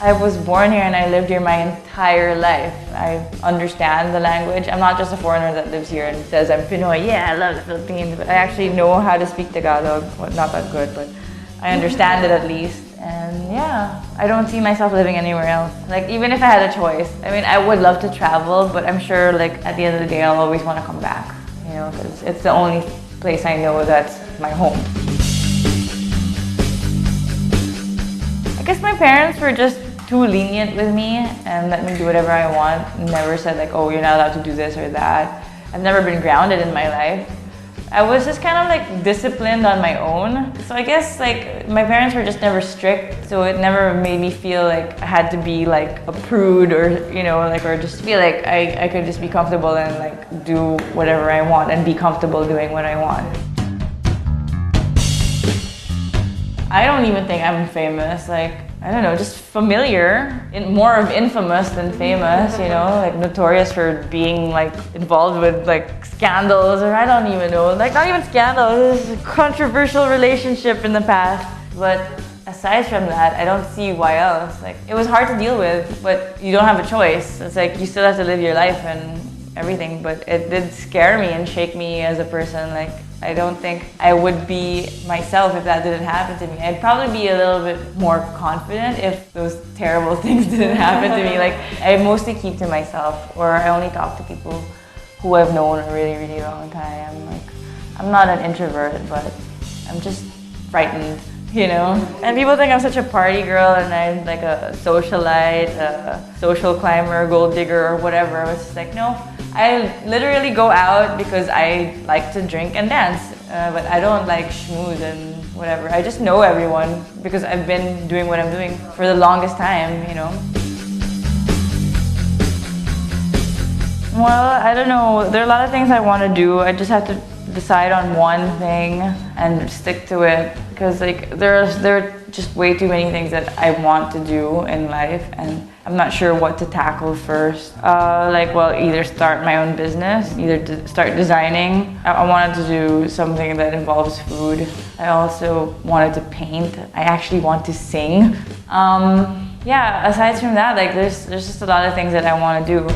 I was born here and I lived here my entire life. I understand the language. I'm not just a foreigner that lives here and says I'm Pinoy, yeah, I love the Philippines, but I actually know how to speak Tagalog. Well, not that good, but I understand it at least. And yeah, I don't see myself living anywhere else. Like, even if I had a choice, I mean, I would love to travel, but I'm sure like at the end of the day, I'll always want to come back, you know, because it's the only place I know that's my home. I guess my parents were just too lenient with me and let me do whatever I want. Never said like, oh, you're not allowed to do this or that. I've never been grounded in my life. I was just kind of like disciplined on my own. So I guess like my parents were just never strict, so it never made me feel like I had to be like a prude or, you know, like, or just feel like I could just be comfortable and like do whatever I want and be comfortable doing what I want. I don't even think I'm famous. Like, I don't know, just familiar, more of infamous than famous, you know, like notorious for being like involved with like scandals, or I don't even know, like not even scandals, it was a controversial relationship in the past. But aside from that, I don't see why else. Like, it was hard to deal with, but you don't have a choice. It's like you still have to live your life and everything, but it did scare me and shake me as a person. Like, I don't think I would be myself if that didn't happen to me. I'd probably be a little bit more confident if those terrible things didn't happen to me. Like, I mostly keep to myself, or I only talk to people who I've known a really, really long time. Like, I'm not an introvert, but I'm just frightened, you know? And people think I'm such a party girl and I'm like a socialite, a social climber, gold digger, or whatever. I was just like, no. I literally go out because I like to drink and dance, but I don't like schmooze and whatever. I just know everyone because I've been doing what I'm doing for the longest time, you know. Well, I don't know. There are a lot of things I want to do. I just have to decide on one thing and stick to it, because like there are just way too many things that I want to do in life, and I'm not sure what to tackle first. Like, well, either start my own business, either start designing. I wanted to do something that involves food. I also wanted to paint. I actually want to sing. Yeah, aside from that, like there's just a lot of things that I want to do.